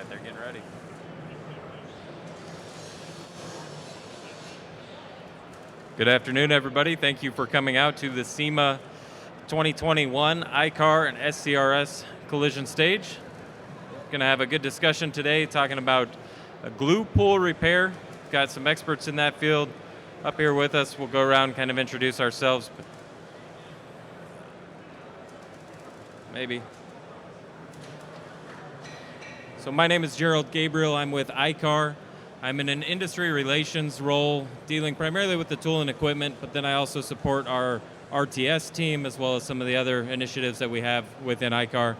right, they're getting ready. Good afternoon, everybody. Thank you for coming out to the SEMA 2021 I-CAR and SCRS collision stage. Going to have a good discussion today talking about a glue pull repair. Got some experts in that field up here with us. We'll go around and kind of introduce ourselves. Maybe. So my name is Gerald Gabriel. I'm with I-CAR. I'm in an industry relations role, dealing primarily with the tool and equipment, but then I also support our RTS team as well as some of the other initiatives that we have within I-CAR.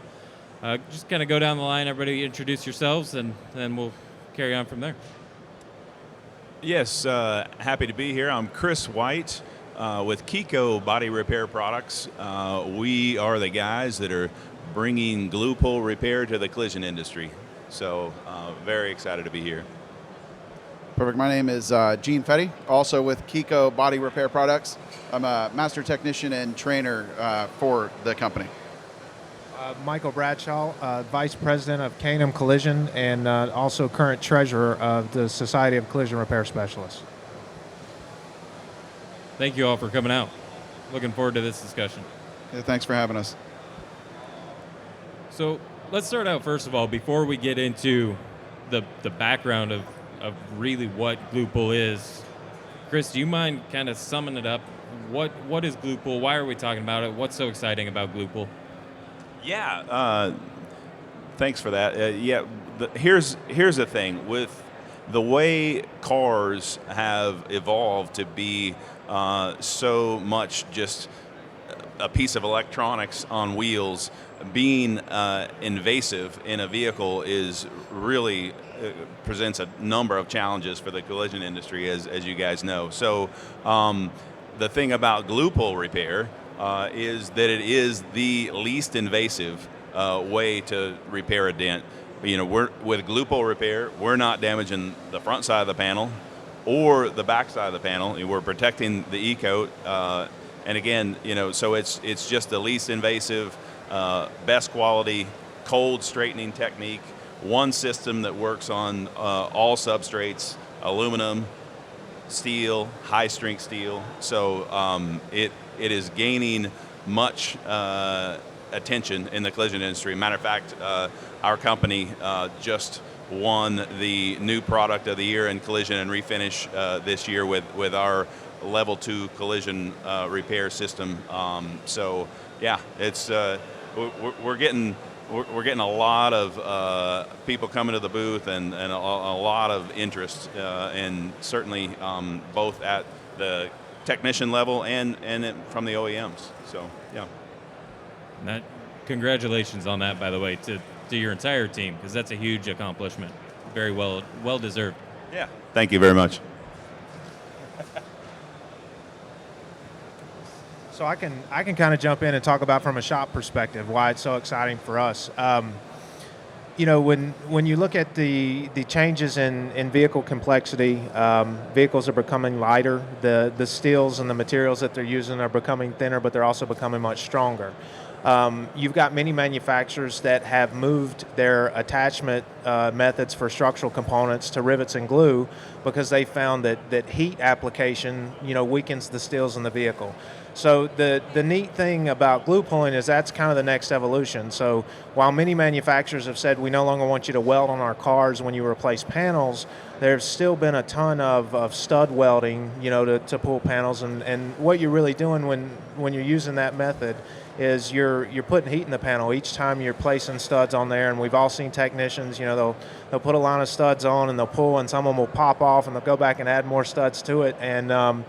Just kind of go down the line, everybody introduce yourselves, and then we'll carry on from there. Yes, happy to be here. I'm Chris White with KECO Body Repair Products. We are the guys that are bringing glue pull repair to the collision industry. So very excited to be here. Perfect. My name is Gene Fetty, also with KECO Body Repair Products. I'm a master technician and trainer for the company. Michael Bradshaw, Vice President of K&M Collision and also current Treasurer of the Society of Collision Repair Specialists. Thank you all for coming out. Looking forward to this discussion. Yeah, thanks for having us. So let's start out first of all, before we get into the background of really what glue pull is. Chris, do you mind kind of summing it up? What is glue pull? Why are we talking about it? What's so exciting about glue pull? Yeah, thanks for that. Here's the thing. With the way cars have evolved to be so much just a piece of electronics on wheels, being invasive in a vehicle is really presents a number of challenges for the collision industry, as you guys know. So the thing about glue pull repair is that it is the least invasive way to repair a dent. You know, with glue pull repair, we're not damaging the front side of the panel or the back side of the panel. We're protecting the E-coat. And again, you know, so it's just the least invasive, best quality, cold straightening technique. One system that works on all substrates, aluminum, steel, high strength steel. So it is gaining much attention in the collision industry. Matter of fact, our company just won the new product of the year in collision and refinish this year with our level 2 collision repair system. So yeah, it's we're getting a lot of people coming to the booth and a lot of interest, and certainly both at the technician level and from the OEMs. So yeah. Congratulations on that, by the way, to your entire team, because that's a huge accomplishment. Very well deserved. Yeah. Thank you very much. So I can kind of jump in and talk about from a shop perspective why it's so exciting for us. You know, when you look at the changes in vehicle complexity, vehicles are becoming lighter. The steels and the materials that they're using are becoming thinner, but they're also becoming much stronger. You've got many manufacturers that have moved their attachment methods for structural components to rivets and glue because they found that heat application, you know, weakens the steels in the vehicle. So the neat thing about glue pulling is that's kind of the next evolution. So while many manufacturers have said we no longer want you to weld on our cars when you replace panels, there's still been a ton of stud welding, you know, to pull panels. And what you're really doing when you're using that method is you're putting heat in the panel each time you're placing studs on there. And we've all seen technicians, you know, they'll put a line of studs on and they'll pull, and some of them will pop off, and they'll go back and add more studs to it. And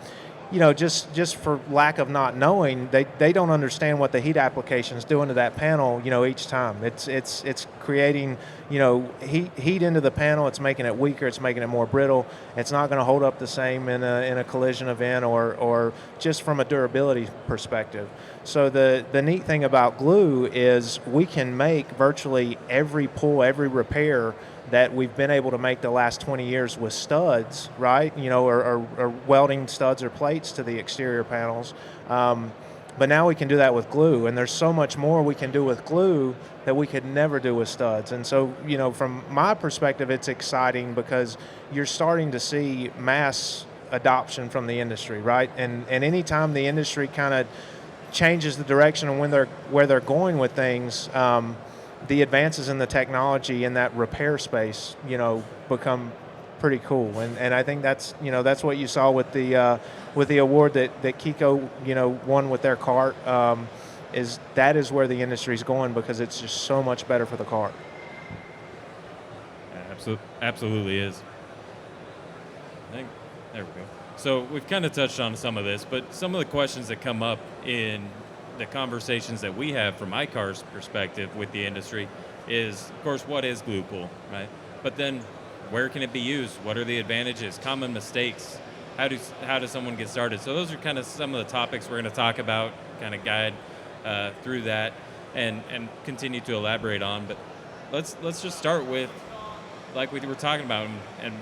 you know, just for lack of not knowing, they don't understand what the heat application is doing to that panel, you know, each time. It's creating, you know, heat into the panel. It's making it weaker. It's making it more brittle. It's not going to hold up the same in a collision event or just from a durability perspective. So the neat thing about glue is we can make virtually every pull, every repair that we've been able to make the last 20 years with studs, right? You know, or welding studs or plates to the exterior panels. But now we can do that with glue, and there's so much more we can do with glue that we could never do with studs. And so, from my perspective, it's exciting because you're starting to see mass adoption from the industry, right? And anytime the industry kind of changes the direction of where they're going with things, the advances in the technology in that repair space, become pretty cool. And I think that's what you saw with the award that KECO won with their cart. That is where the industry's going, because it's just so much better for the cart. Absolutely is. There we go. So we've kind of touched on some of this, but some of the questions that come up in the conversations that we have from I-CAR's perspective with the industry is, of course, what is glue pool, right? But then where can it be used? What are the advantages? Common mistakes? How does someone get started? So those are kind of some of the topics we're going to talk about, kind of guide through that and continue to elaborate on. But let's just start with, like we were talking about, and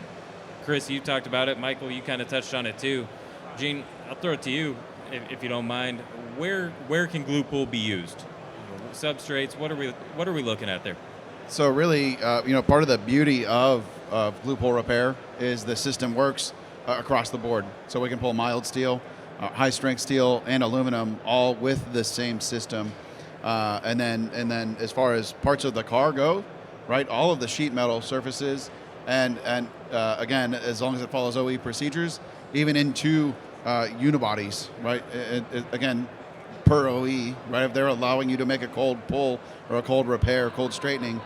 Chris, you talked about it. Michael, you kind of touched on it too. Gene, I'll throw it to you, if you don't mind. Where can glue pool be used? Substrates. What are we looking at there? So really, part of the beauty of glue pull repair is the system works across the board. So we can pull mild steel, high strength steel, and aluminum all with the same system. And then as far as parts of the car go, right, all of the sheet metal surfaces, and again, as long as it follows OE procedures, even into unibodies, right? Again, per OE, right? If they're allowing you to make a cold pull or a cold repair, cold straightening,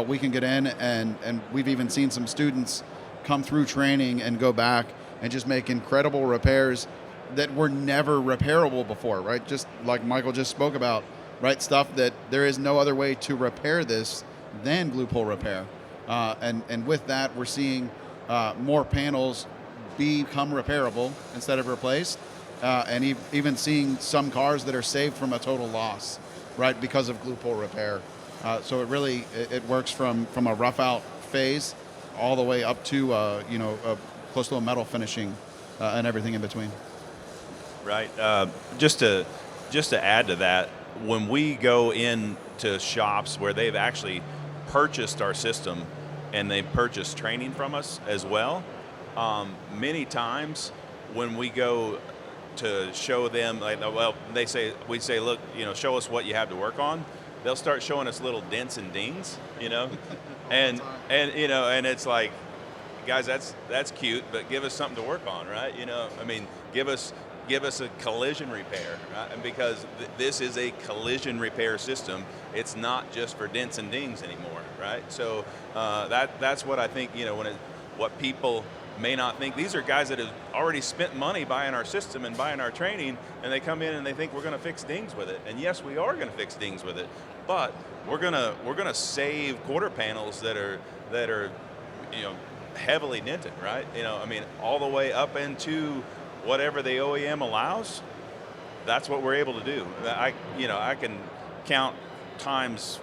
we can get in, and we've even seen some students come through training and go back and just make incredible repairs that were never repairable before, right? Just like Michael just spoke about, right? Stuff that there is no other way to repair this than glue pull repair. And with that, we're seeing more panels become repairable instead of replaced, and even seeing some cars that are saved from a total loss, right, because of glue pull repair. So it really it works from a rough out phase all the way up to close to a metal finishing and everything in between. Right. Just to add to that, when we go into shops where they've actually purchased our system and they purchased training from us as well, many times when we go to show them, we say, look, show us what you have to work on. They'll start showing us little dents and dings, and it's like, guys, that's cute, but give us something to work on, right? Give us a collision repair, right? And because this is a collision repair system, it's not just for dents and dings anymore, right? So that's what I think, what people may not think. These are guys that have already spent money buying our system and buying our training, and they come in and they think we're going to fix dings with it. And yes, we are going to fix dings with it, but we're gonna save quarter panels that are heavily dented, right? All the way up into whatever the OEM allows. That's what we're able to do. I can count times,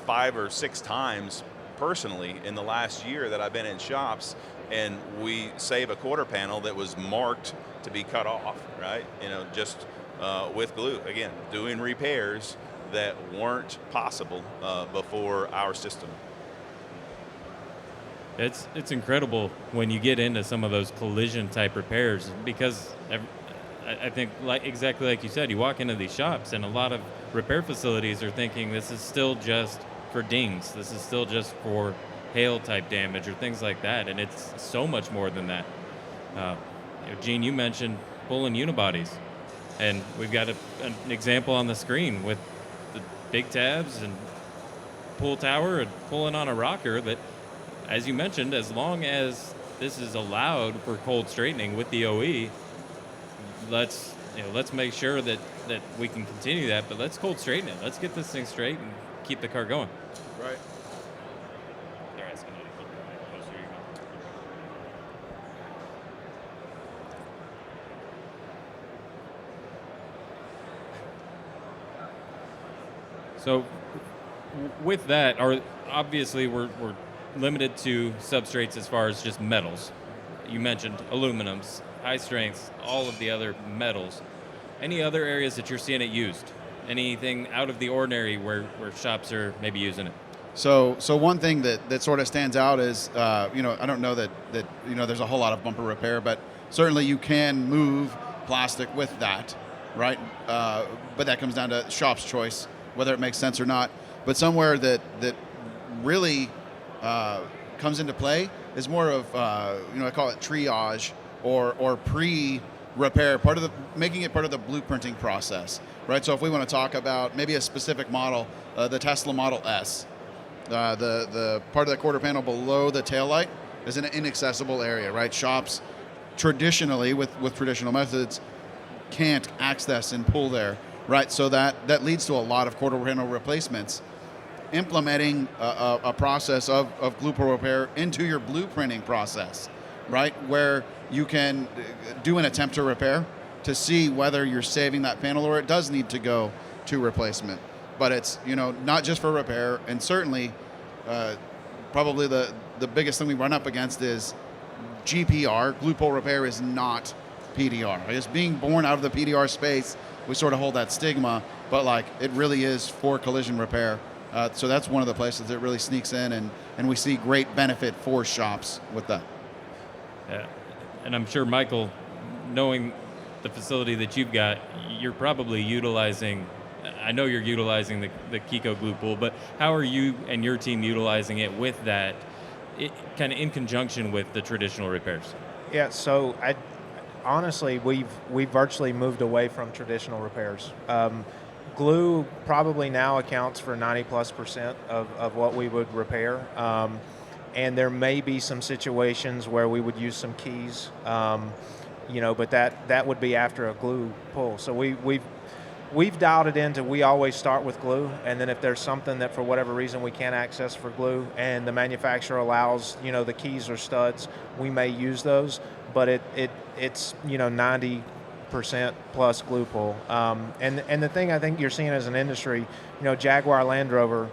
5 or 6 times personally in the last year that I've been in shops, and we save a quarter panel that was marked to be cut off, right? Just with glue. Again, doing repairs that weren't possible before our system. It's incredible when you get into some of those collision type repairs, because I think exactly like you said, you walk into these shops and a lot of repair facilities are thinking this is still just for dings, this is still just for hail type damage or things like that, and it's so much more than that. Gene, you mentioned pulling unibodies, and we've got an example on the screen with the big tabs and pull tower and pulling on a rocker that, as you mentioned, as long as this is allowed for cold straightening with the OE, let's make sure that we can continue that, but let's cold straighten it. Let's get this thing straight and keep the car going. Right. They're asking you to put it closer to your mouth. So with that, obviously we're limited to substrates as far as just metals. You mentioned aluminums, high strengths, all of the other metals. Any other areas that you're seeing it used? Anything out of the ordinary where shops are maybe using it? So one thing that sort of stands out is, I don't know that there's a whole lot of bumper repair, but certainly you can move plastic with that, right? But that comes down to shop's choice, whether it makes sense or not. But somewhere that really comes into play is more of, I call it triage or pre-repair, making it part of the blueprinting process, right? So if we want to talk about maybe a specific model, the Tesla Model S, the part of the quarter panel below the taillight is an inaccessible area, right? Shops traditionally, with traditional methods, can't access and pull there, right? So that leads to a lot of quarter panel replacements. Implementing a process of glue pull repair into your blueprinting process, right? Where you can do an attempt to repair to see whether you're saving that panel or it does need to go to replacement. But it's, not just for repair, and certainly probably the biggest thing we run up against is GPR. Glue pull repair is not PDR. It's being born out of the PDR space. We sort of hold that stigma, but it really is for collision repair. So that's one of the places that really sneaks in, and we see great benefit for shops with that. Yeah. And I'm sure, Michael, knowing the facility that you've got, you're probably utilizing, I know you're utilizing the KECO glue pull, but how are you and your team utilizing it with that, kind of in conjunction with the traditional repairs? Yeah, so honestly, we've virtually moved away from traditional repairs. Glue probably now accounts for 90+% of what we would repair. And there may be some situations where we would use some keys, but that would be after a glue pull. So we've dialed it into, we always start with glue, and then if there's something that for whatever reason we can't access for glue and the manufacturer allows, the keys or studs, we may use those, but it's 90% plus glue pull. And the thing I think you're seeing as an industry, Jaguar Land Rover,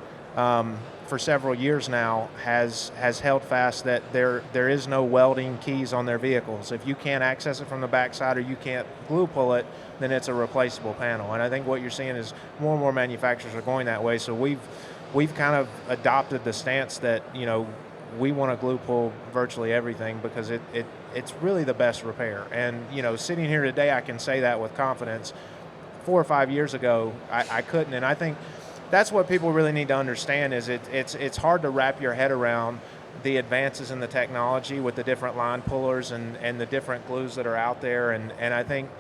for several years now has held fast that there is no welding keys on their vehicles. If you can't access it from the backside or you can't glue pull it, then it's a replaceable panel. And I think what you're seeing is more and more manufacturers are going that way. So we've kind of adopted the stance that we want to glue pull virtually everything because it's really the best repair. And sitting here today, I can say that with confidence. 4 or 5 years ago, I couldn't, and I think that's what people really need to understand is it's hard to wrap your head around the advances in the technology with the different line pullers and the different glues that are out there. And I think,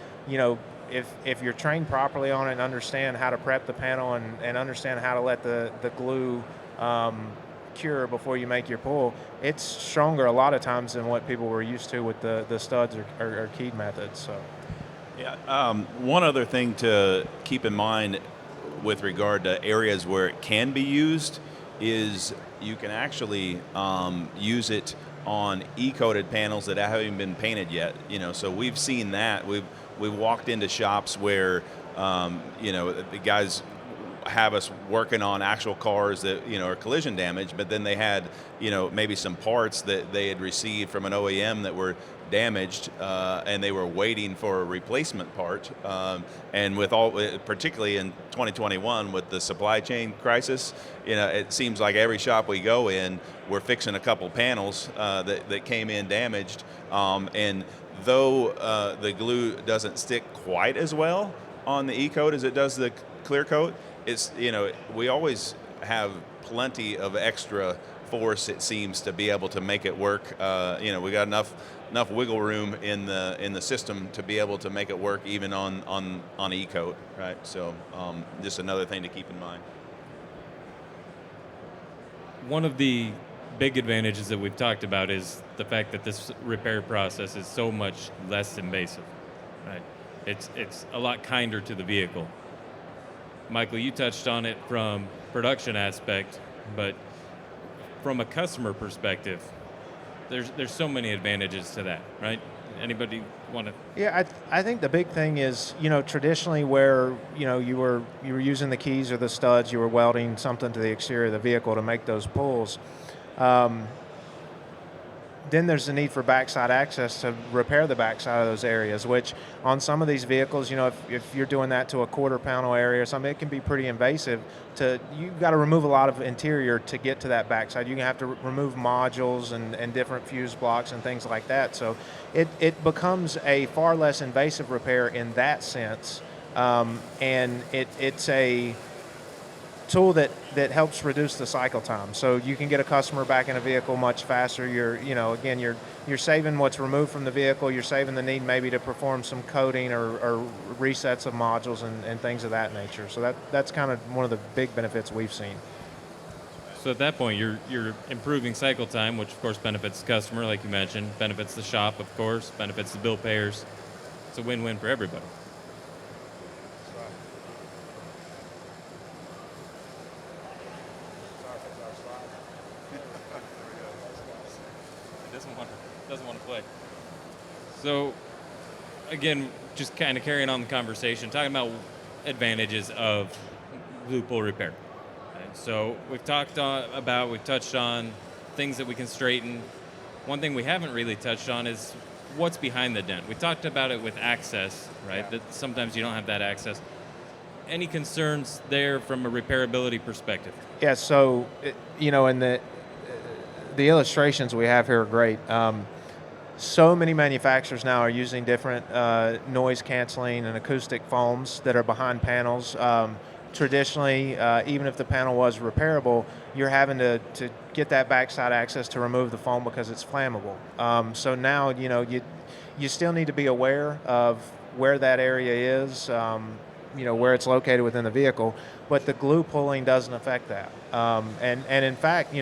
if you're trained properly on it and understand how to prep the panel and understand how to let the glue cure before you make your pull, it's stronger a lot of times than what people were used to with the studs or keyed methods. So, yeah. One other thing to keep in mind with regard to areas where it can be used is you can actually use it on E-coated panels that haven't been painted yet. So we've seen that. We've walked into shops where the guys have us working on actual cars that are collision damaged, but then they had maybe some parts that they had received from an OEM that were damaged, and they were waiting for a replacement part. And with particularly in 2021 with the supply chain crisis, it seems like every shop we go in, we're fixing a couple panels that came in damaged. And though the glue doesn't stick quite as well on the E-coat as it does the clear coat, it's we always have plenty of extra force, it seems, to be able to make it work. We got enough wiggle room in the system to be able to make it work even on E-coat, right? So just another thing to keep in mind. One of the big advantages that we've talked about is the fact that this repair process is so much less invasive, right? It's a lot kinder to the vehicle. Michael, you touched on it from production aspect, but from a customer perspective, there's so many advantages to that, right? Anybody want to? Yeah, I think the big thing is, traditionally where, you were using the keys or the studs, you were welding something to the exterior of the vehicle to make those pulls. then there's the need for backside access to repair the backside of those areas, which on some of these vehicles, if you're doing that to a quarter panel area or something, it can be pretty invasive. You've got to remove a lot of interior to get to that backside. You're going to have to remove modules and different fuse blocks and things like that. So it becomes a far less invasive repair in that sense. And it's a tool that helps reduce the cycle time. So you can get a customer back in a vehicle much faster. You're saving what's removed from the vehicle. You're saving the need maybe to perform some coating or resets of modules and things of that nature. So that's kind of one of the big benefits we've seen. So at that point, you're improving cycle time, which of course benefits the customer, like you mentioned, benefits the shop, of course, benefits the bill payers. It's a win-win for everybody. Doesn't want to play. So, again, just kind of carrying on the conversation, talking about advantages of glue pull repair. And so we've touched on things that we can straighten. One thing we haven't really touched on is what's behind the dent. We talked about it with access, right? That sometimes you don't have that access. Any concerns there from a repairability perspective? Yeah. So, in the illustrations we have here are great. So many manufacturers now are using different noise canceling and acoustic foams that are behind panels. Traditionally, even if the panel was repairable, you're having to get that backside access to remove the foam because it's flammable. So now, you still need to be aware of where that area is, where it's located within the vehicle, but the glue pulling doesn't affect that. And in fact,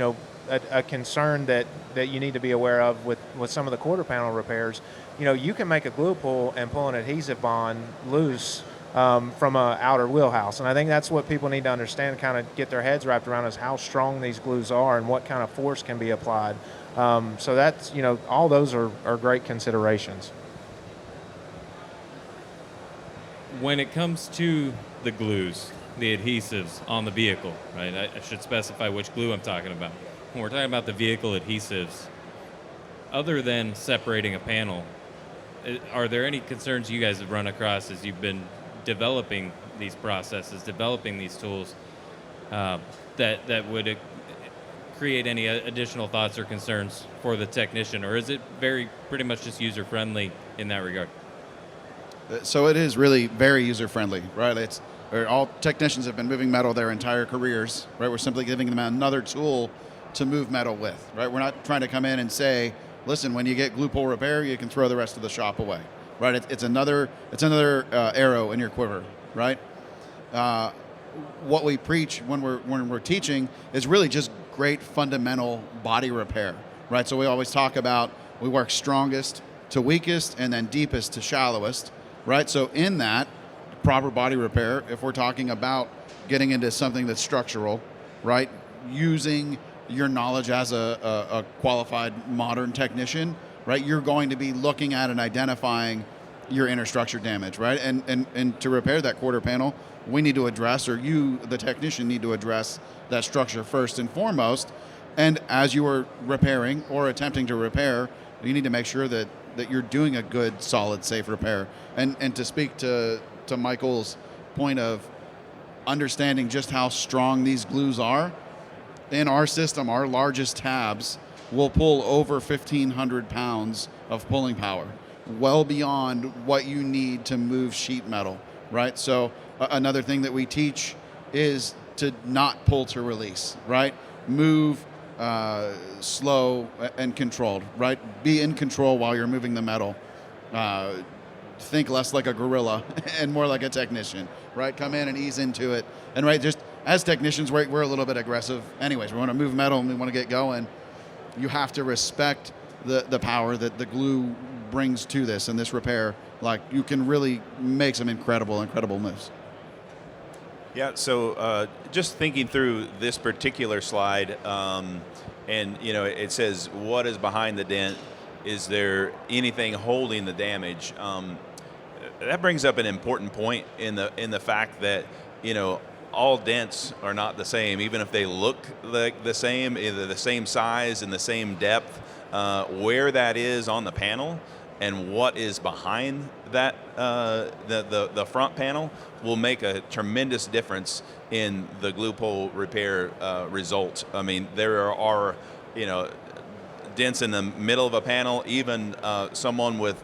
a concern that you need to be aware of with some of the quarter panel repairs, you can make a glue pull and pull an adhesive bond loose from an outer wheelhouse. And I think that's what people need to understand, kind of get their heads wrapped around, is how strong these glues are and what kind of force can be applied. So that's, all those are great considerations. When it comes to the glues, the adhesives on the vehicle, right? I should specify which glue I'm talking about. When we're talking about the vehicle adhesives, other than separating a panel, are there any concerns you guys have run across as you've been developing these processes, developing these tools, that would create any additional thoughts or concerns for the technician? Or is it pretty much just user-friendly in that regard? So it is really very user-friendly, right? All technicians have been moving metal their entire careers, right? We're simply giving them another tool to move metal with, right? We're not trying to come in and say, listen, when you get glue pull repair, you can throw the rest of the shop away, right? It's another arrow in your quiver, right? What we preach when we're teaching is really just great fundamental body repair, right? So we always talk about, we work strongest to weakest and then deepest to shallowest, right? So in that proper body repair, if we're talking about getting into something that's structural, right? Using your knowledge as a qualified modern technician, right? You're going to be looking at and identifying your inner structure damage, right? And to repair that quarter panel, we need to address, or you, the technician, need to address that structure first and foremost. And as you are repairing or attempting to repair, you need to make sure that you're doing a good, solid, safe repair. And to speak to Michael's point of understanding just how strong these glues are, in our system, our largest tabs will pull over 1,500 pounds of pulling power, well beyond what you need to move sheet metal, right? So another thing that we teach is to not pull to release, right? Move slow and controlled, right? Be in control while you're moving the metal. Think less like a gorilla and more like a technician, right? Come in and ease into it. And right, just as technicians, we're a little bit aggressive anyways. We want to move metal and we want to get going. You have to respect the power that the glue brings to this and this repair. Like, you can really make some incredible moves. Yeah, so just thinking through this particular slide, and it says, what is behind the dent? Is there anything holding the damage? That brings up an important point in the fact that, all dents are not the same, even if they look like the same, either the same size and the same depth. where that is on the panel and what is behind that, the front panel, will make a tremendous difference in the glue pull repair result. I mean, there are, dents in the middle of a panel, even someone with,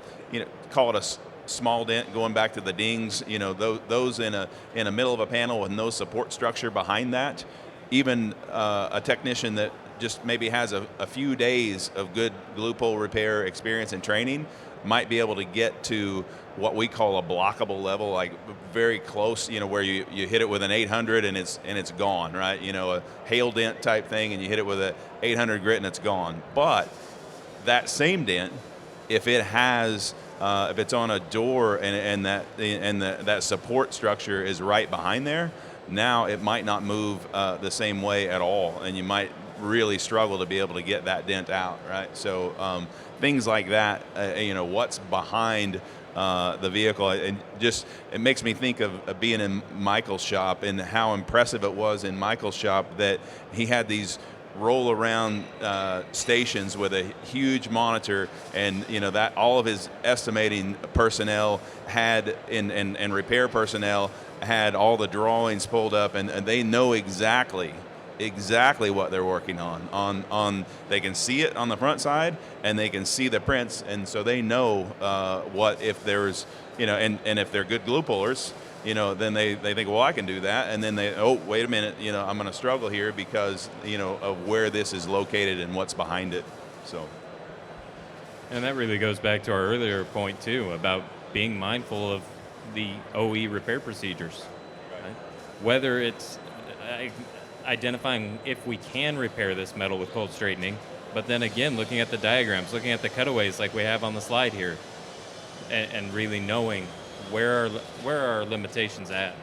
call it a small dent going back to the dings, those in a middle of a panel with no support structure behind that. Even a technician that just maybe has a few days of good glue pull repair experience and training might be able to get to what we call a blockable level, like very close, where you hit it with an 800 and it's gone, right? A hail dent type thing, and you hit it with a 800 grit and it's gone. But that same dent, if it's on a door and that support structure is right behind there, now it might not move the same way at all, and you might really struggle to be able to get that dent out, right? So things like that, what's behind the vehicle, and just it makes me think of being in Michael's shop and how impressive it was in Michael's shop that he had these roll around stations with a huge monitor, and that all of his estimating personnel had and repair personnel had all the drawings pulled up, and they know exactly what they're working on. They can see it on the front side, and they can see the prints, and so they know what if there's and if they're good glue pullers, then they think, well, I can do that, and then wait a minute, I'm going to struggle here because of where this is located and what's behind it. So, and that really goes back to our earlier point too about being mindful of the OE repair procedures, right? Whether it's identifying if we can repair this metal with cold straightening, but then again looking at the diagrams, looking at the cutaways like we have on the slide here, and really knowing where are our limitations at.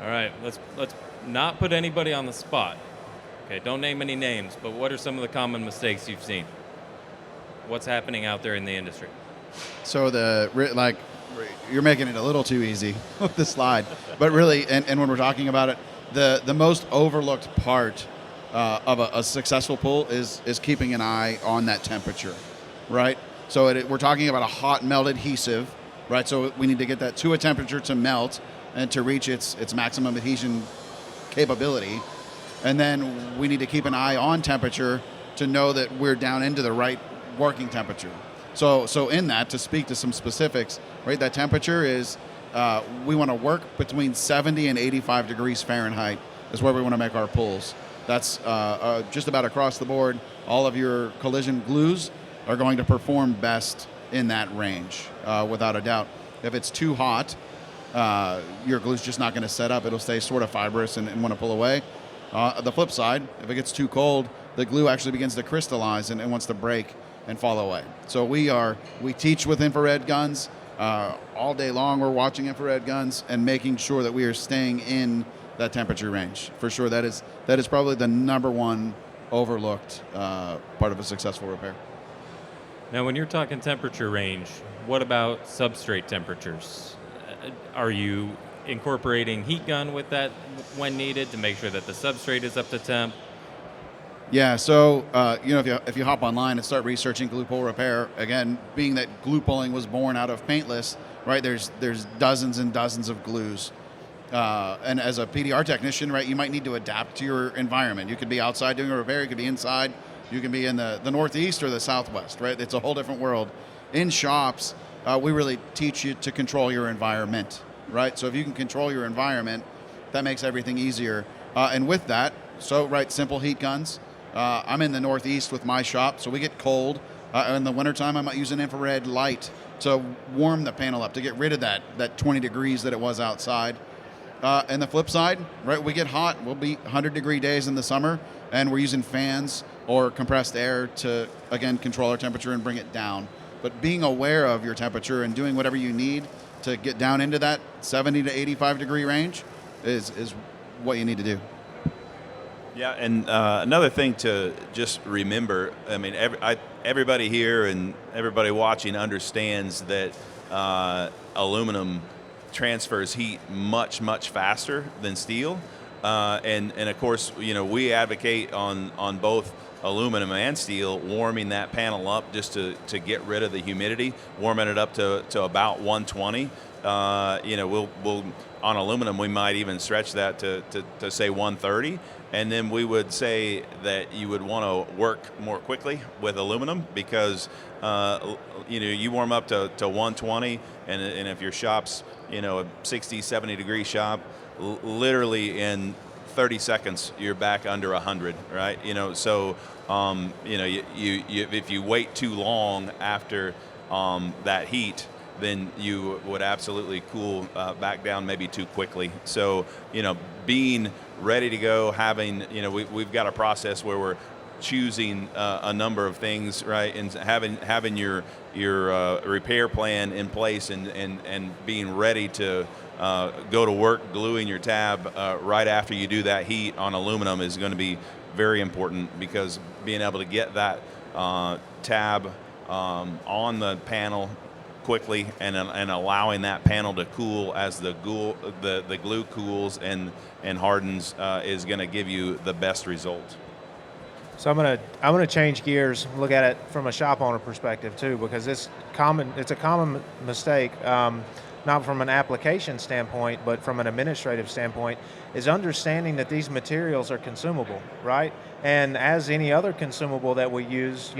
All right, let's not put anybody on the spot. Okay, don't name any names, but what are some of the common mistakes you've seen? What's happening out there in the industry? So you're making it a little too easy with the slide, but really, and when we're talking about it, the most overlooked part of a successful pull is keeping an eye on that temperature, right? So we're talking about a hot melt adhesive, right? So we need to get that to a temperature to melt and to reach its maximum adhesion capability, and then we need to keep an eye on temperature to know that we're down into the right working temperature. So in that, to speak to some specifics, right, that temperature is, we want to work between 70 and 85 degrees Fahrenheit is where we want to make our pulls. That's just about across the board. All of your collision glues are going to perform best in that range, without a doubt. If it's too hot, your glue's just not going to set up. It'll stay sort of fibrous and want to pull away. The flip side, if it gets too cold, the glue actually begins to crystallize and wants to break and fall away. So we teach with infrared guns all day long. We're watching infrared guns and making sure that we are staying in that temperature range. For sure, that is probably the number one overlooked part of a successful repair. Now, when you're talking temperature range, what about substrate temperatures? Are you incorporating heat gun with that when needed to make sure that the substrate is up to temp? Yeah, so if you hop online and start researching glue pull repair, again, being that glue pulling was born out of paintless, right? There's dozens and dozens of glues, and as a PDR technician, right, you might need to adapt to your environment. You could be outside doing a repair, you could be inside, you can be in the Northeast or the Southwest, right? It's a whole different world. In shops, we really teach you to control your environment, right? So if you can control your environment, that makes everything easier. And with that, simple heat guns. I'm in the Northeast with my shop, so we get cold. In the wintertime, I might use an infrared light to warm the panel up, to get rid of that 20 degrees that it was outside. And the flip side, right, we get hot. We'll be 100-degree days in the summer, and we're using fans or compressed air to, again, control our temperature and bring it down. But being aware of your temperature and doing whatever you need to get down into that 70 to 85-degree range is what you need to do. Yeah, and another thing to just remember, I mean, everybody here and everybody watching understands that aluminum transfers heat much, much faster than steel. And of course, we advocate on both aluminum and steel, warming that panel up just to get rid of the humidity, warming it up to about 120. We'll on aluminum, we might even stretch that to say 130, and then we would say that you would want to work more quickly with aluminum because you warm up to 120, and if your shop's a 60, 70 degree shop, literally in 30 seconds you're back under 100, right? So if you wait too long after that heat, then you would absolutely cool back down maybe too quickly. So, being ready to go, having, we've got a process where we're choosing a number of things, right, and having your repair plan in place and being ready to go to work gluing your tab right after you do that heat on aluminum is going to be very important, because being able to get that tab on the panel quickly and allowing that panel to cool as the glue cools and hardens is going to give you the best result. So I'm gonna change gears, look at it from a shop owner perspective too, because it's a common mistake, not from an application standpoint, but from an administrative standpoint, is understanding that these materials are consumable, right? And as any other consumable that we use,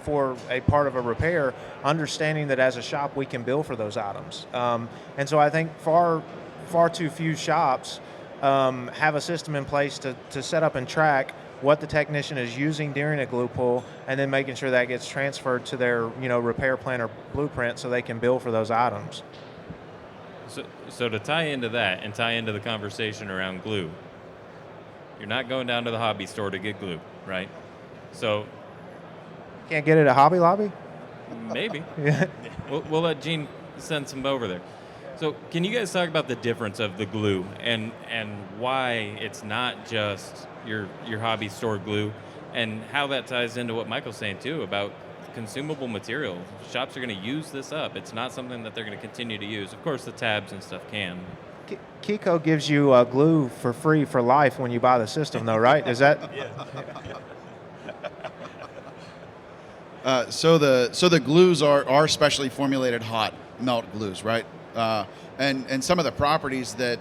for a part of a repair, understanding that as a shop we can bill for those items. And so I think far too few shops have a system in place to set up and track what the technician is using during a glue pull, and then making sure that gets transferred to their repair plan or blueprint so they can bill for those items. So to tie into that and tie into the conversation around glue, you're not going down to the hobby store to get glue, right? So Can't get it at Hobby Lobby? maybe. Yeah. We'll let Gene send some over there. So can you guys talk about the difference of the glue and why it's not just your hobby store glue, and how that ties into what Michael's saying too about consumable material? Shops are going to use this up. It's not something that they're going to continue to use. Of course, the tabs and stuff can. KECO gives you glue for free for life when you buy the system, though, right? Is that? So the glues are specially formulated hot melt glues, right? And some of the properties that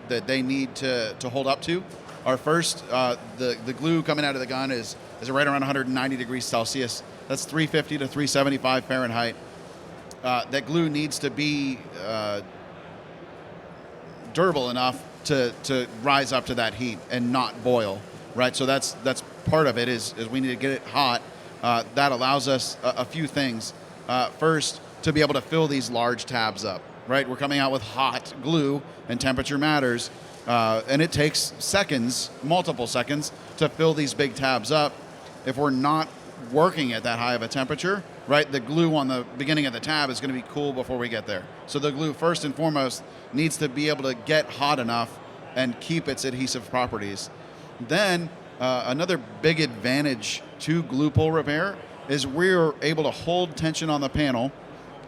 they need to hold up to are, first, the glue coming out of the gun is right around 190 degrees Celsius. That's 350 to 375 Fahrenheit. That glue needs to be durable enough to rise up to that heat and not boil, right? So that's part of it is we need to get it hot. That allows us a few things. First, to be able to fill these large tabs up, right? We're coming out with hot glue, and temperature matters, and it takes seconds, multiple seconds, to fill these big tabs up. If we're not working at that high of a temperature, right, the glue on the beginning of the tab is going to be cool before we get there. So the glue, first and foremost, needs to be able to get hot enough and keep its adhesive properties. Then another big advantage to glue pull repair is we're able to hold tension on the panel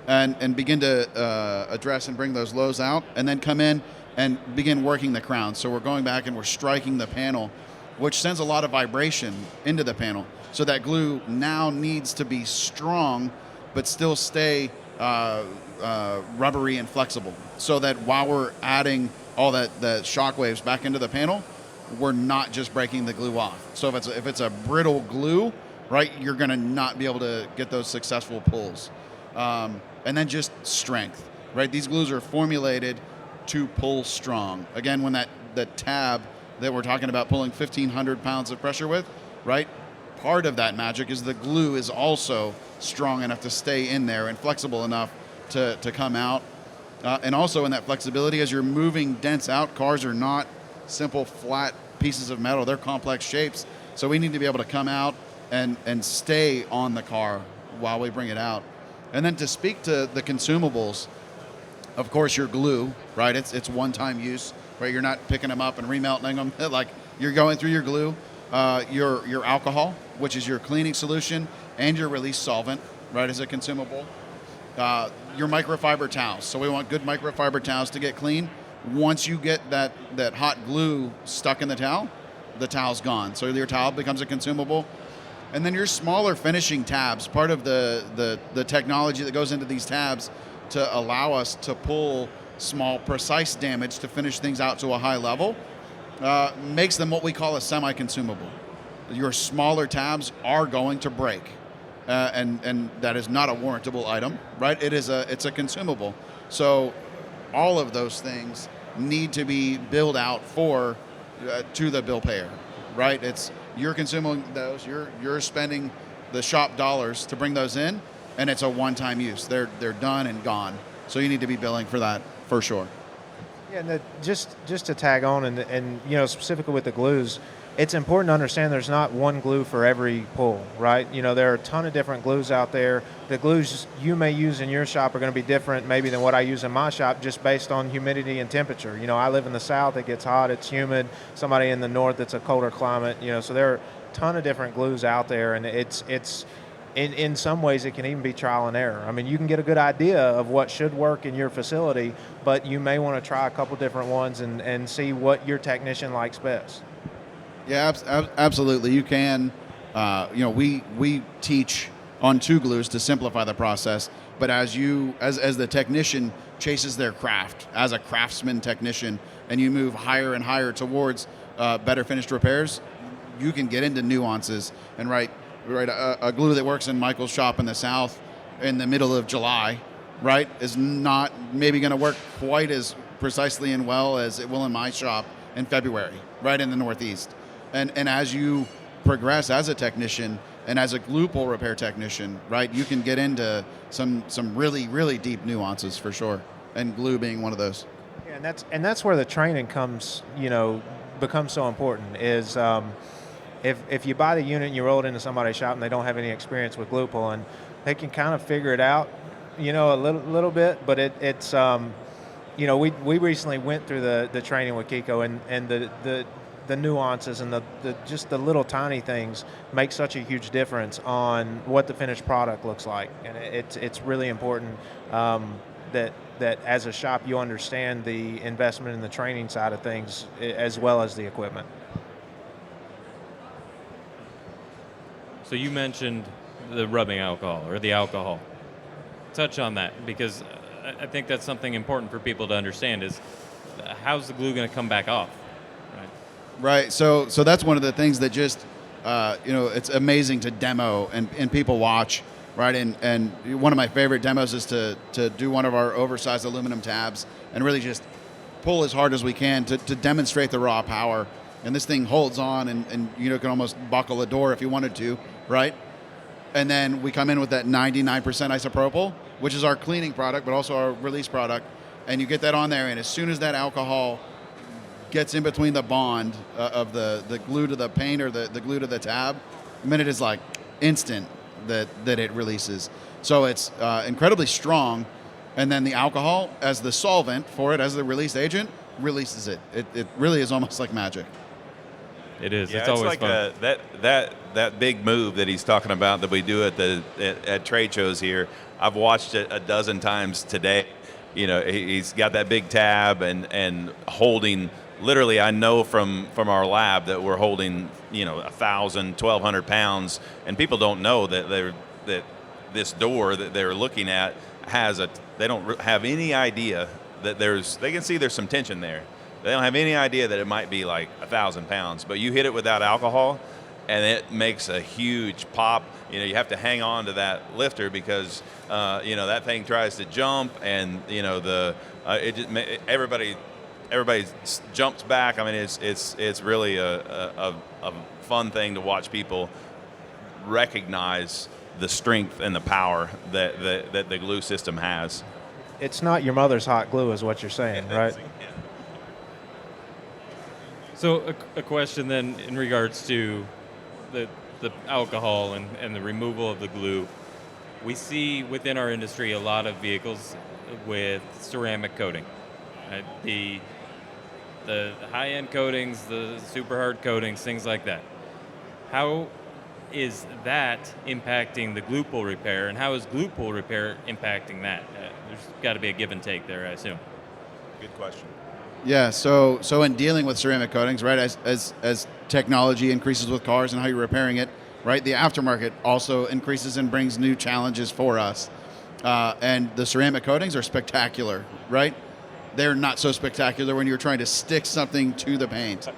and begin to address and bring those lows out, and then come in and begin working the crown. So we're going back and we're striking the panel, which sends a lot of vibration into the panel. So that glue now needs to be strong, but still stay rubbery and flexible, so that while we're adding all the shock waves back into the panel, we're not just breaking the glue off. So if it's a brittle glue, right, you're going to not be able to get those successful pulls. And then just strength, right? These glues are formulated to pull strong. Again, when the tab that we're talking about pulling 1,500 pounds of pressure with, right? Part of that magic is the glue is also strong enough to stay in there and flexible enough to come out. And also in that flexibility, as you're moving dents out, cars are not simple flat pieces of metal. They're complex shapes. So we need to be able to come out and stay on the car while we bring it out. And then to speak to the consumables, of course, your glue, right? It's one-time use, right? You're not picking them up and remelting them. Like, you're going through your glue, your alcohol, which is your cleaning solution, and your release solvent, right, as a consumable. Your microfiber towels. So we want good microfiber towels to get clean. once you get that hot glue stuck in the towel's gone. So your towel becomes a consumable. And then your smaller finishing tabs, part of the technology that goes into these tabs to allow us to pull small, precise damage to finish things out to a high level, makes them what we call a semi-consumable. Your smaller tabs are going to break, and that is not a warrantable item, right? It's a consumable. So all of those things need to be billed out for to the bill payer, right? You're consuming those. You're spending the shop dollars to bring those in, and it's a one-time use. They're done and gone. So you need to be billing for that for sure. Yeah, and just to tag on, and specifically with the glues, it's important to understand there's not one glue for every pull, right? There are a ton of different glues out there. The glues you may use in your shop are going to be different maybe than what I use in my shop, just based on humidity and temperature. I live in the south, it gets hot, it's humid. Somebody in the north, it's a colder climate. So there are a ton of different glues out there, and it's in some ways it can even be trial and error. I mean, you can get a good idea of what should work in your facility, but you may want to try a couple different ones and see what your technician likes best. Yeah, absolutely. You can. We teach on 2 glues to simplify the process. But as the technician chases their craft as a craftsman technician, and you move higher and higher towards better finished repairs, you can get into nuances and write a glue that works in Michael's shop in the south in the middle of July, right, is not maybe going to work quite as precisely and well as it will in my shop in February, right in the Northeast. And as you progress as a technician and as a glue pull repair technician, right, you can get into some really, really deep nuances for sure, and glue being one of those. Yeah, and that's where the training becomes so important. Is if you buy the unit and you roll it into somebody's shop and they don't have any experience with glue pulling, they can kind of figure it out, a little bit. But it's we recently went through the training with KECO, and the nuances and the just the little tiny things make such a huge difference on what the finished product looks like. And it's really important that as a shop you understand the investment in the training side of things as well as the equipment. So you mentioned the rubbing alcohol or the alcohol. Touch on that, because I think that's something important for people to understand is how's the glue going to come back off? Right. So that's one of the things that just, it's amazing to demo and people watch, right? And one of my favorite demos is to do one of our oversized aluminum tabs and really just pull as hard as we can to demonstrate the raw power. And this thing holds on and can almost buckle a door if you wanted to, right? And then we come in with that 99% isopropyl, which is our cleaning product, but also our release product. And you get that on there, and as soon as that alcohol gets in between the bond of the glue to the paint or the glue to the tab, the minute is like instant that it releases. So it's incredibly strong, and then the alcohol as the solvent for it, as the release agent, releases it. It really is almost like magic. It is. Yeah, it's always like fun. That big move that he's talking about that we do at trade shows here. I've watched it a dozen times today. He's got that big tab and holding. Literally, I know from our lab that we're holding 1,000, 1,200 pounds, and people don't know that this door that they're looking at they don't have any idea that they can see there's some tension there. They don't have any idea that it might be like 1,000 pounds, but you hit it without alcohol, and it makes a huge pop. You have to hang on to that lifter because that thing tries to jump, and everybody jumps back. I mean, it's really a fun thing to watch people recognize the strength and the power that the glue system has. It's not your mother's hot glue, is what you're saying, right? So a question then in regards to the alcohol and the removal of the glue. We see within our industry a lot of vehicles with ceramic coating. Right? The high-end coatings, the super hard coatings, things like that. How is that impacting the glue pull repair, and how is glue pull repair impacting that? There's got to be a give and take there, I assume. Good question. Yeah, so in dealing with ceramic coatings, right, as technology increases with cars and how you're repairing it, right, the aftermarket also increases and brings new challenges for us. And the ceramic coatings are spectacular, right? They're not so spectacular when you're trying to stick something to the paint.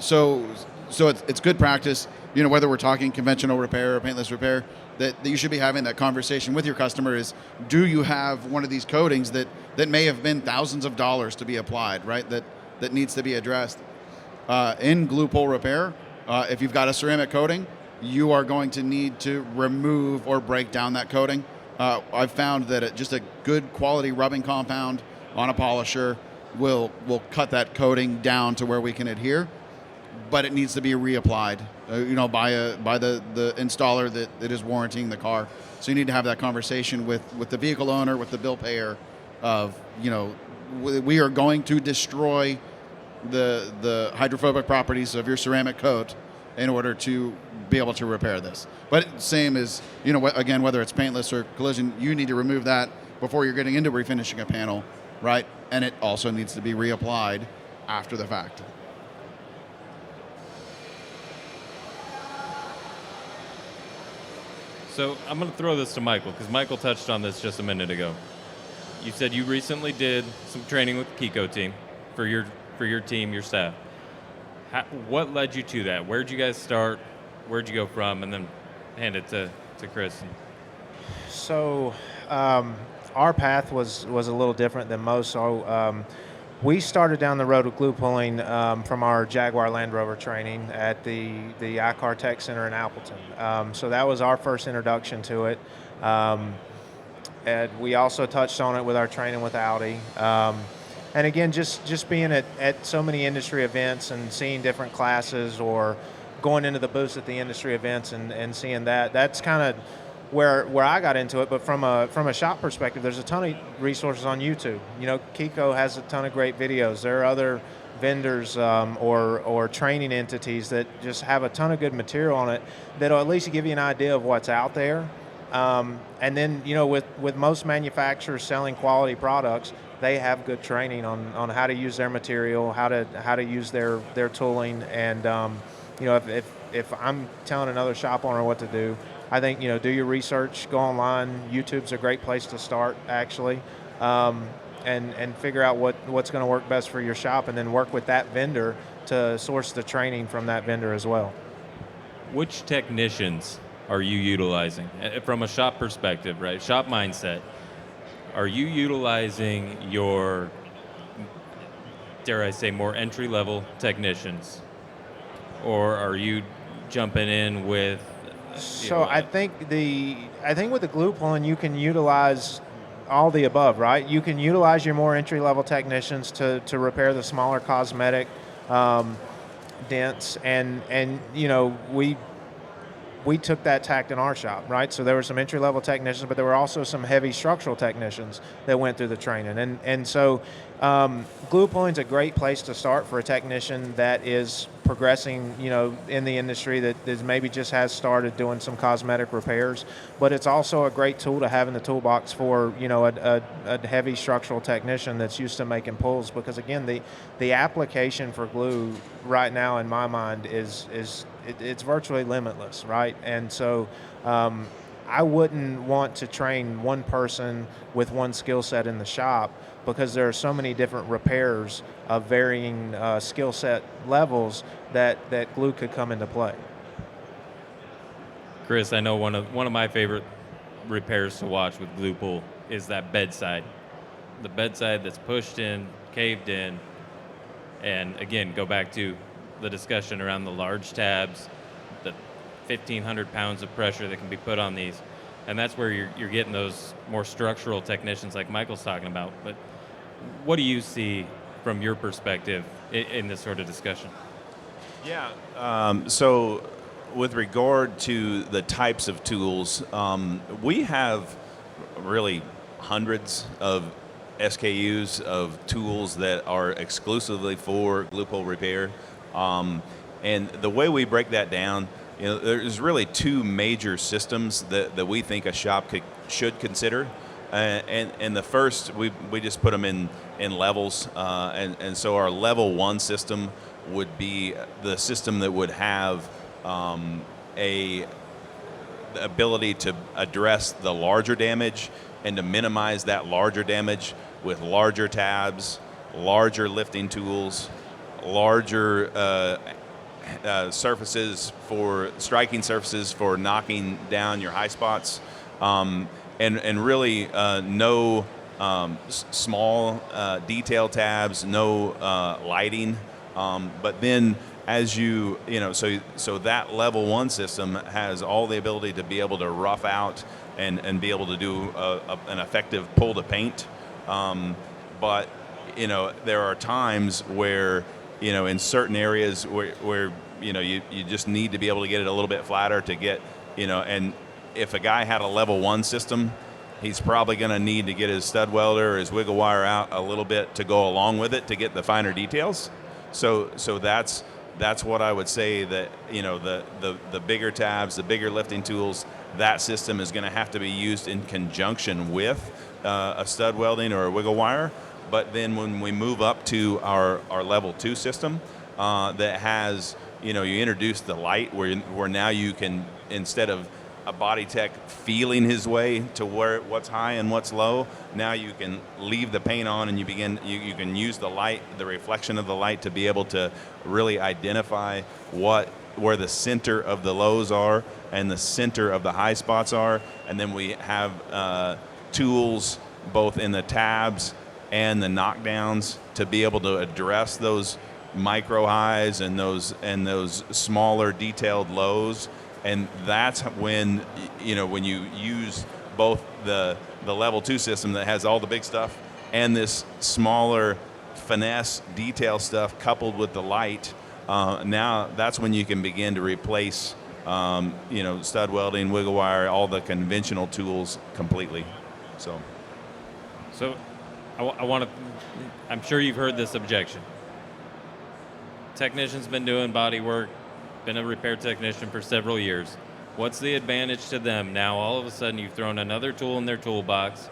So it's good practice, whether we're talking conventional repair or paintless repair, that you should be having that conversation with your customer is, do you have one of these coatings that may have been thousands of dollars to be applied, right? That needs to be addressed. In glue pull repair, if you've got a ceramic coating, you are going to need to remove or break down that coating. I've found that just a good quality rubbing compound on a polisher will cut that coating down to where we can adhere, but it needs to be reapplied, by the installer that is warranting the car. So you need to have that conversation with the vehicle owner, with the bill payer, of we are going to destroy the hydrophobic properties of your ceramic coat in order to be able to repair this. But same as, again, whether it's paintless or collision, you need to remove that before you're getting into refinishing a panel, right? And it also needs to be reapplied after the fact. So I'm going to throw this to Michael, because Michael touched on this just a minute ago. You said you recently did some training with the KECO team for your team, your staff. What led you to that? Where'd you guys start? Where'd you go from? And then hand it to Chris. So our path was a little different than most. So we started down the road of glue pulling from our Jaguar Land Rover training at the I-CAR Tech Center in Appleton. So that was our first introduction to it. And we also touched on it with our training with Audi. And again, just being at so many industry events and seeing different classes, or going into the booths at the industry events and seeing that's kind of where I got into it. But from a shop perspective, there's a ton of resources on YouTube. KECO has a ton of great videos. There are other vendors or training entities that just have a ton of good material on it that'll at least give you an idea of what's out there. And then, with most manufacturers selling quality products, they have good training on how to use their material, how to use their tooling. And if I'm telling another shop owner what to do, I think, do your research, go online. YouTube's a great place to start, actually, and figure out what's going to work best for your shop, and then work with that vendor to source the training from that vendor as well. Which technicians are you utilizing from a shop perspective, right? Shop mindset. Are you utilizing your, dare I say, more entry-level technicians, or are you jumping in with? So I think with the glue pulling, you can utilize all the above, right? You can utilize your more entry-level technicians to repair the smaller cosmetic dents, and we took that tact in our shop, right? So there were some entry-level technicians, but there were also some heavy structural technicians that went through the training. And so glue pulling's a great place to start for a technician that is progressing, in the industry, that maybe just has started doing some cosmetic repairs. But it's also a great tool to have in the toolbox for, a heavy structural technician that's used to making pulls, because again, the application for glue right now, in my mind, it's virtually limitless, right? And so I wouldn't want to train one person with one skill set in the shop, because there are so many different repairs of varying skill set levels that glue could come into play. Chris, I know one of my favorite repairs to watch with glue pull is that bedside. The bedside that's pushed in, caved in, and again, go back to the discussion around the large tabs, the 1,500 pounds of pressure that can be put on these. And that's where you're getting those more structural technicians like Michael's talking about. But what do you see from your perspective in this sort of discussion? Yeah, so with regard to the types of tools, we have really hundreds of SKUs of tools that are exclusively for glue pull repair. And the way we break that down, there's really two major systems that we think a shop should consider. And the first, we just put them in in levels, and so our level 1 system would be the system that would have a ability to address the larger damage and to minimize that larger damage with larger tabs, larger lifting tools, larger surfaces for striking surfaces for knocking down your high spots, and really no small detail tabs, no lighting, but then as you know, so that level 1 system has all the ability to be able to rough out and be able to do an effective pull to paint. But there are times where in certain areas where you just need to be able to get it a little bit flatter to get and if a guy had a level 1 system, he's probably going to need to get his stud welder or his wiggle wire out a little bit to go along with it to get the finer details. So that's what I would say, that the bigger tabs, the bigger lifting tools, that system is going to have to be used in conjunction with a stud welding or a wiggle wire. But then when we move up to our level 2 system, that has you introduce the light where now you can, instead of a body tech feeling his way to what's high and what's low, now you can leave the paint on and you can use the light, the reflection of the light, to be able to really identify where the center of the lows are and the center of the high spots are. And then we have tools both in the tabs and the knockdowns to be able to address those micro highs and those smaller detailed lows. And that's when when you use both the level 2 system that has all the big stuff and this smaller finesse detail stuff coupled with the light, now that's when you can begin to replace stud welding, wiggle wire, all the conventional tools completely. So I want to, I'm sure you've heard this objection. Technician's been doing body work, been a repair technician for several years. What's the advantage to them? Now all of a sudden you've thrown another tool in their toolbox.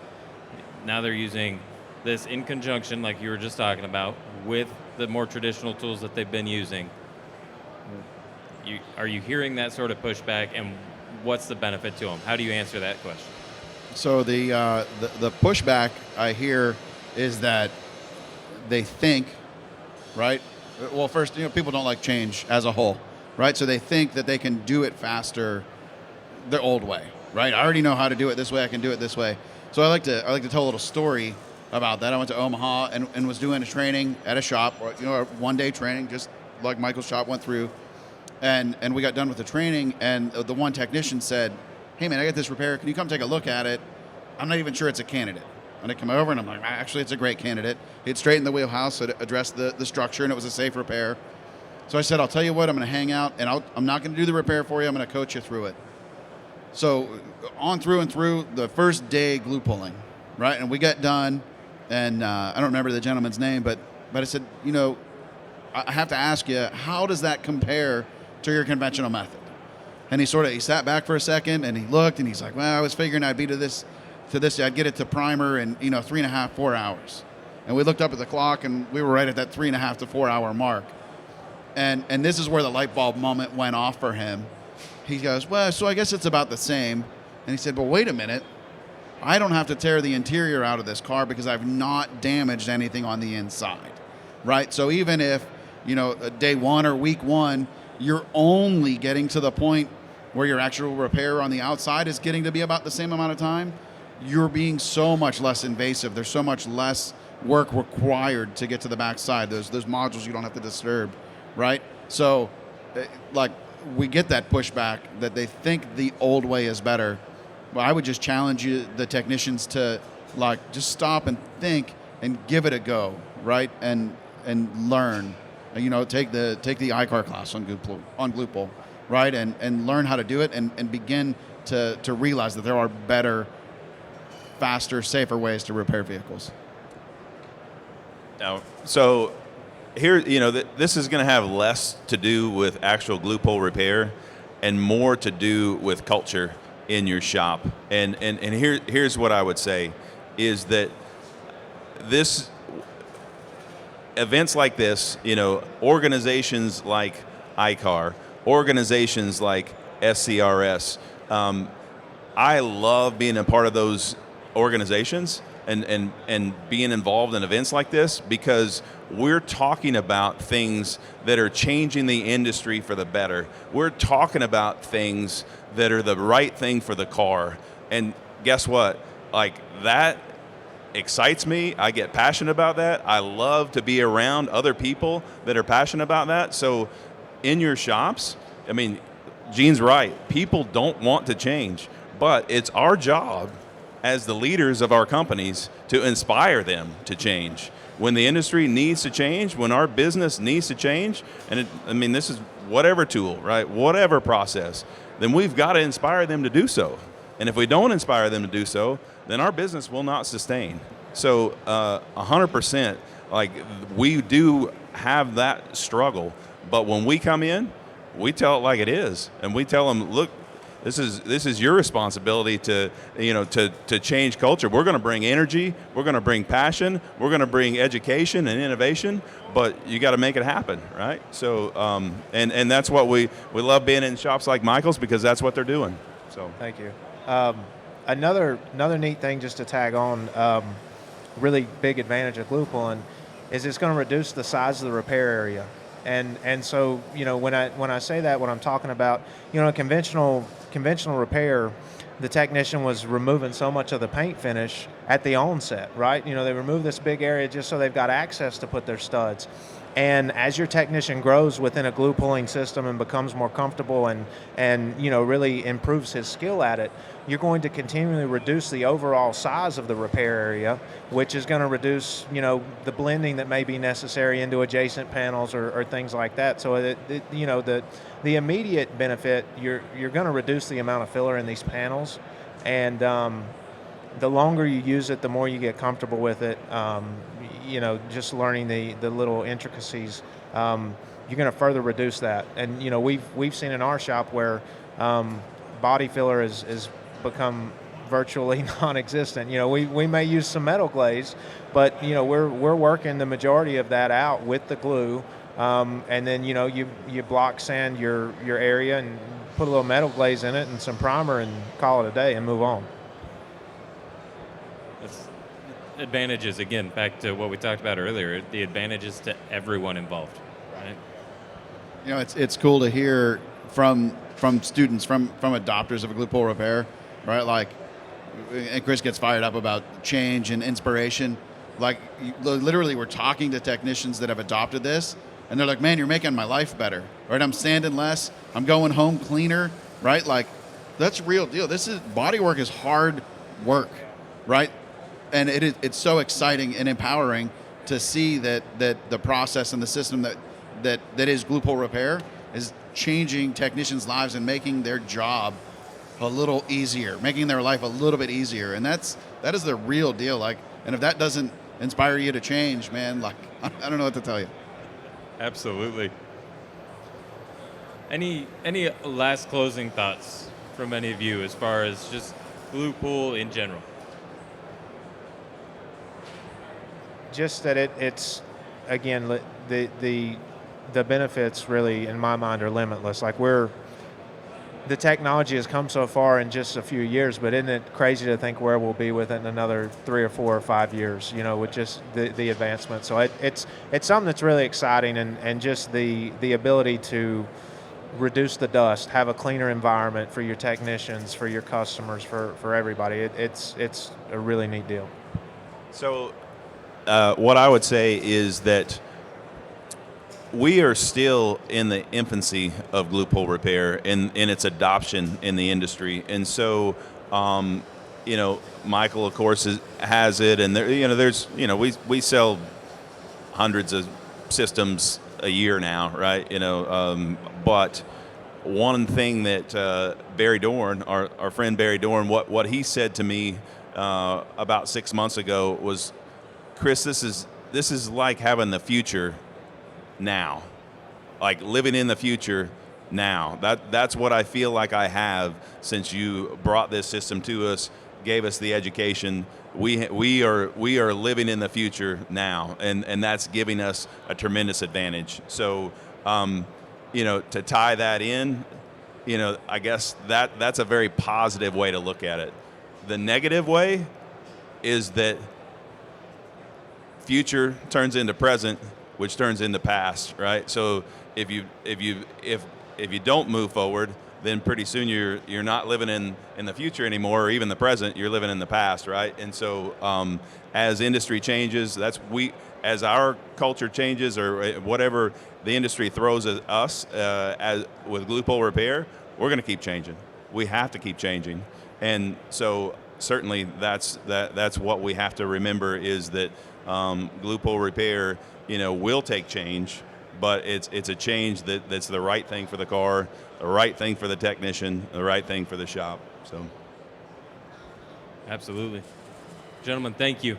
Now they're using this in conjunction, like you were just talking about, with the more traditional tools that they've been using. Are you hearing that sort of pushback, and what's the benefit to them? How do you answer that question? So the pushback I hear is that they think, right? Well, first, people don't like change as a whole, right? So they think that they can do it faster the old way, right? I already know how to do it this way. I can do it this way. So I like to tell a little story about that. I went to Omaha and was doing a training at a shop, a one-day training, just like Michael's shop went through. And we got done with the training, and the one technician said, "Hey man, I got this repair. Can you come take a look at it? I'm not even sure it's a candidate." And I come over and I'm like, "Actually, it's a great candidate. It straightened the wheelhouse, it addressed the structure, and it was a safe repair." So I said, "I'll tell you what, I'm going to hang out, and I'm not going to do the repair for you. I'm going to coach you through it." So on through and through the first day glue pulling, right? And we got done, and I don't remember the gentleman's name, but I said, I have to ask you, how does that compare to your conventional method? And he sat back for a second, and he looked, and he's like, "Well, I was figuring I'd be to this, I'd get it to primer in 3.5, 4 hours." And we looked up at the clock, and we were right at that 3.5 to 4 hour mark. And this is where the light bulb moment went off for him. He goes, "Well, so I guess it's about the same." And he said, "But wait a minute, I don't have to tear the interior out of this car because I've not damaged anything on the inside, right? So even if, day one or week one, you're only getting to the point where your actual repair on the outside is getting to be about the same amount of time, you're being so much less invasive. There's so much less work required to get to the backside. Those modules you don't have to disturb, right? So, we get that pushback that they think the old way is better. Well, I would just challenge the technicians to just stop and think and give it a go, right? And learn. Take the I-CAR class on glue pull, right? And learn how to do it and begin to realize that there are better, faster, safer ways to repair vehicles. Now, so here, this is going to have less to do with actual glue pull repair and more to do with culture in your shop. And here's what I would say is that events like this, organizations like I-CAR, organizations like SCRS, I love being a part of those organizations and being involved in events like this, because we're talking about things that are changing the industry for the better. We're talking about things that are the right thing for the car. And guess what? Like, that excites me. I get passionate about that. I love to be around other people that are passionate about that. So in your shops, I mean, Gene's right. People don't want to change, but it's our job as the leaders of our companies to inspire them to change. When the industry needs to change, when our business needs to change, and this is whatever tool, right? Whatever process, then we've got to inspire them to do so. And if we don't inspire them to do so, then our business will not sustain. So 100%, like, we do have that struggle, but when we come in, we tell it like it is, and we tell them, look, this is your responsibility to change culture. We're going to bring energy, we're going to bring passion, we're going to bring education and innovation, but you got to make it happen, right? So and that's what we love being in shops like Michael's, because that's what they're doing. So thank you. Another neat thing, just to tag on, really big advantage of glue pulling is it's going to reduce the size of the repair area. And so, when I say that, what I'm talking about, a conventional repair, the technician was removing so much of the paint finish at the onset, right? They remove this big area just so they've got access to put their studs. And as your technician grows within a glue pulling system and becomes more comfortable and really improves his skill at it, you're going to continually reduce the overall size of the repair area, which is going to reduce the blending that may be necessary into adjacent panels or things like that. So the immediate benefit, you're going to reduce the amount of filler in these panels, and the longer you use it, the more you get comfortable with it. Just learning the little intricacies, you're going to further reduce that. And we've seen in our shop where body filler is become virtually non-existent. We may use some metal glaze, but we're working the majority of that out with the glue, and then you block sand your area and put a little metal glaze in it and some primer and call it a day and move on. Advantages, again, back to what we talked about earlier, the advantages to everyone involved, right? It's cool to hear from students, from adopters of a glue pull repair, right? Like, and Chris gets fired up about change and inspiration. Like, literally, we're talking to technicians that have adopted this, and they're like, man, you're making my life better, right? I'm sanding less, I'm going home cleaner, right? Like, that's real deal. Body work is hard work, right? And it's so exciting and empowering to see that the process and the system that is glue pull repair is changing technicians' lives and making their job a little easier, making their life a little bit easier. And that is the real deal. Like, and if that doesn't inspire you to change, man, like, I don't know what to tell you. Absolutely. Any last closing thoughts from any of you as far as just glue pull in general? Just that it's again, the benefits really in my mind are limitless. Like, the technology has come so far in just a few years, but isn't it crazy to think where we'll be within another 3 or 4 or 5 years, with just the advancement. So it's something that's really exciting, and just the ability to reduce the dust, have a cleaner environment for your technicians, for your customers, for everybody. It's a really neat deal. So what I would say is that we are still in the infancy of glue pull repair in its adoption in the industry. And so, Michael, of course, has it, and there's we sell hundreds of systems a year now, right? But one thing that Barry Dorn, our friend Barry Dorn, what he said to me about 6 months ago was, Chris, this is like having the future now, like living in the future now. That's what I feel like I have since you brought this system to us. gave us the education. We are living in the future now, and that's giving us a tremendous advantage. So, to tie that in, I guess that's a very positive way to look at it. The negative way is that future turns into present, which turns into past, right? So if you don't move forward, then pretty soon you're not living in the future anymore, or even the present. You're living in the past, right? And so as industry changes, as our culture changes, or whatever the industry throws at us as with glue pull repair, we're going to keep changing. We have to keep changing, and so certainly that's what we have to remember, is that glue pull repair, will take change, but it's a change that's the right thing for the car, the right thing for the technician, the right thing for the shop. So, Absolutely. Gentlemen, thank you.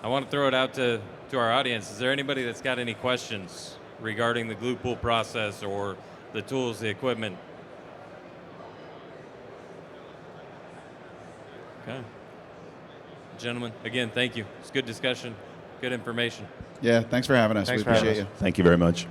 I want to throw it out to our audience. Is there anybody that's got any questions regarding the glue pull process or the tools, the equipment? Okay. Gentlemen, again, thank you. It's good discussion, good information. Yeah, thanks for having us. Thanks We for having appreciate us. you. thank you very much.